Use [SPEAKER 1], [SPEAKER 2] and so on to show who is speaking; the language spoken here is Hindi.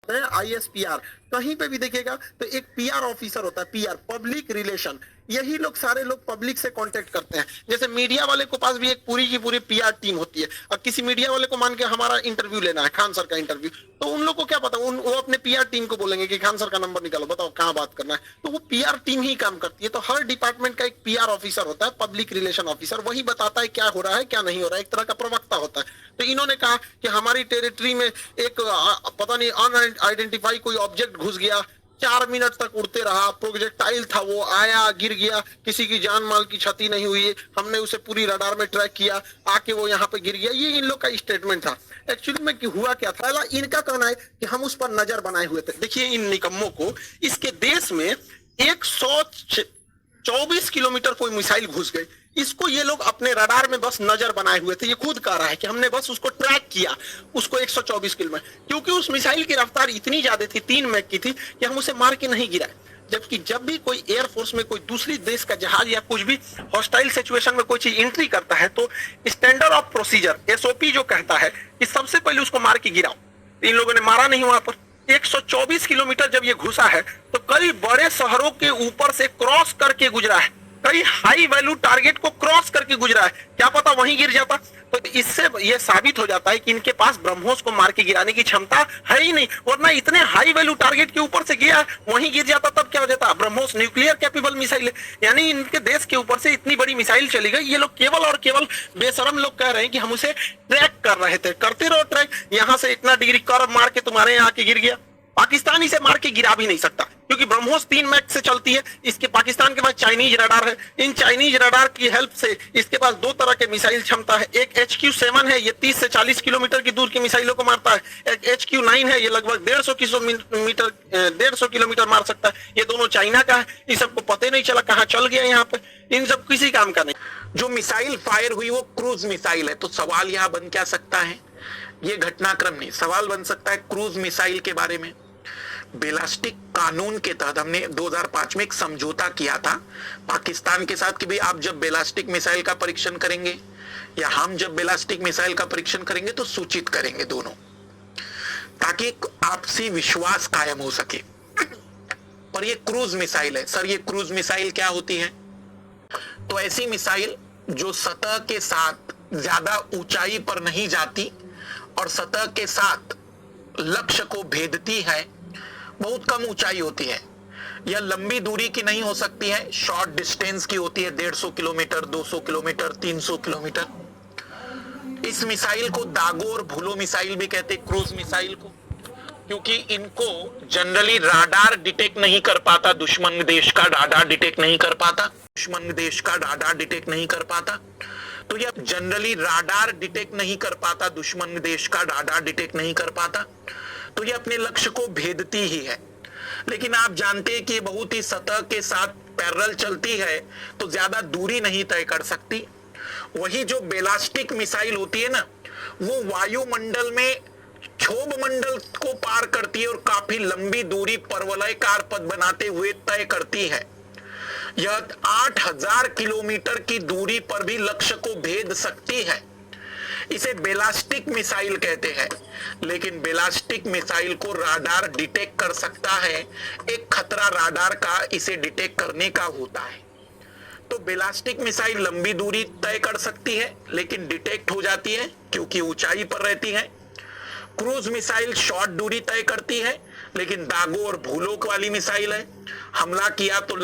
[SPEAKER 1] होते हैं ISPR। कहीं पे भी देखिएगा तो एक PR ऑफिसर होता है, PR पब्लिक रिलेशन। यही लोग सारे लोग पब्लिक से कांटेक्ट करते हैं। जैसे मीडिया वाले को पास भी एक पूरी की पूरी PR टीम होती है। अब किसी मीडिया वाले को मान के हमारा इंटरव्यू लेना है, खान सर का इंटरव्यू, तो उन लोग को क्या पता, वो अपने PR टीम को बोलेंगे कि खान सर का नंबर निकालो, बताओ कहाँ बात करना है। तो वो PR टीम ही काम करती है। तो हर डिपार्टमेंट का एक PR ऑफिसर होता है, पब्लिक रिलेशन ऑफिसर। वही बताता है क्या हो रहा है क्या नहीं हो रहा है, एक तरह का प्रवक्ता होता है। तो इन्होंने कहा कि हमारी टेरिटरी में एक पता नहीं अनआइडेंटिफाई कोई ऑब्जेक्ट घुस गया, 4 मिनट तक उड़ते रहा, प्रोजेक्टाइल था, वो आया गिर गया, किसी की जान माल की क्षति नहीं हुई, हमने उसे पूरी रडार में ट्रैक किया, आके वो यहाँ पे गिर गया। ये इन लोग का स्टेटमेंट था। एक्चुअली में हुआ क्या था, इनका कहना है कि हम उस पर नजर बनाए हुए थे। देखिए इन निकम्मों को, इसके देश में 124 किलोमीटर कोई मिसाइल घुस गई, इसको ये लोग अपने रडार में बस नजर बनाए हुए थे। ये खुद कह रहा है कि हमने बस उसको ट्रैक किया, उसको 124 किलोमीटर, क्योंकि उस मिसाइल की रफ्तार इतनी ज्यादा थी, 3 मैक की थी, कि हम उसे मार के नहीं गिराए। जबकि जब भी कोई एयरफोर्स में कोई दूसरी देश का जहाज या कुछ भी हॉस्टाइल सिचुएशन में कोई चीज एंट्री करता है, तो स्टैंडर्ड ऑफ प्रोसीजर SOP जो कहता है कि सबसे पहले उसको मार के गिराओ। इन लोगों ने मारा नहीं वहां पर। 124 किलोमीटर जब ये घुसा है तो कई बड़े शहरों के ऊपर से क्रॉस करके गुजरा है, कई हाई वैल्यू टारगेट को क्रॉस करके गुजरा है। क्या पता वहीं गिर जाता। तो इससे यह साबित हो जाता है कि इनके पास ब्रह्मोस को मार के गिराने की क्षमता है ही नहीं, वरना इतने हाई वैल्यू टारगेट के ऊपर से गया, वहीं गिर जाता तब क्या हो जाता। ब्रह्मोस न्यूक्लियर कैपेबल मिसाइल है, यानी इनके देश के ऊपर से इतनी बड़ी मिसाइल चली गई। ये लोग केवल और केवल बेशरम लोग कह रहे हैं कि हम उसे ट्रैक कर रहे थे। करते रहो ट्रैक, यहां से इतना डिग्री कर्व मार के तुम्हारे यहाँ आके गिर गया। पाकिस्तान इसे मार के गिरा भी नहीं सकता, क्योंकि ब्रह्मोस 3 मैक से चलती है। इसके पाकिस्तान के पास चाइनीज रडार है, इन चाइनीज रडार की हेल्प से इसके पास 2 तरह के मिसाइल क्षमता है। एक HQ-7 है, ये 30 से 40 किलोमीटर की दूर की मिसाइलों को मारता है। एक HQ-9 है, ये लगभग 150 किलोमीटर मार सकता है। ये दोनों चाइना का है। इस सबको पता नहीं चला कहाँ चल गया, यहाँ पे इन सब किसी काम का नहीं।
[SPEAKER 2] जो मिसाइल फायर हुई वो क्रूज मिसाइल है। तो सवाल यहाँ बन क्या सकता है, ये घटनाक्रम नहीं, सवाल बन सकता है क्रूज मिसाइल के बारे में। बैलिस्टिक कानून के तहत हमने 2005 में एक समझौता किया था पाकिस्तान के साथ कि भाई आप जब बैलिस्टिक मिसाइल का परीक्षण करेंगे या हम जब बैलिस्टिक मिसाइल का परीक्षण करेंगे तो सूचित करेंगे दोनों, ताकि आपसी विश्वास कायम हो सके। पर ये क्रूज मिसाइल है। सर ये क्रूज मिसाइल क्या होती है? तो ऐसी मिसाइल जो सतह के साथ ज्यादा ऊंचाई पर नहीं जाती और सतह के साथ लक्ष्य को भेदती है, बहुत कम ऊंचाई होती है। यह लंबी दूरी की नहीं हो सकती है, शॉर्ट डिस्टेंस की होती है, 150 किलोमीटर, 200 किलोमीटर, 300 किलोमीटर। इस मिसाइल को दागो और भूलो मिसाइल भी कहते हैं, क्रूज मिसाइल को, क्योंकि इनको जनरली राडार डिटेक्ट नहीं कर पाता। दुश्मन देश का राडार डिटेक्ट नहीं कर पाता, दुश्मन देश का राडार डिटेक्ट नहीं कर पाता। तो यह जनरली राडार डिटेक्ट नहीं कर पाता, दुश्मन देश का राडार डिटेक्ट नहीं कर पाता, तो ये अपने लक्ष्य को भेदती ही है। लेकिन आप जानते हैं कि ये बहुत ही सतह के साथ पैरेलल चलती है, तो ज्यादा दूरी नहीं तय कर सकती। वही जो बैलिस्टिक मिसाइल होती है ना, वो वायुमंडल में क्षोभ मंडल को पार करती है और काफी लंबी दूरी परवलयकार पथ बनाते हुए तय करती है। यह 8000 किलोमीटर की दूरी पर भी लक्ष्य को भेद सकती है। इसे बैलिस्टिक मिसाइल कहते हैं। लेकिन बैलिस्टिक मिसाइल को राडार डिटेक्ट कर सकता है, एक खतरा राडार का इसे डिटेक्ट करने का होता है। तो बैलिस्टिक मिसाइल लंबी दूरी तय कर सकती है लेकिन डिटेक्ट हो जाती है क्योंकि ऊंचाई पर रहती है। क्रूज मिसाइल शॉर्ट दूरी तय करती है, लेकिन दागो और भूलो वाली मिसाइल है, हमला किया तो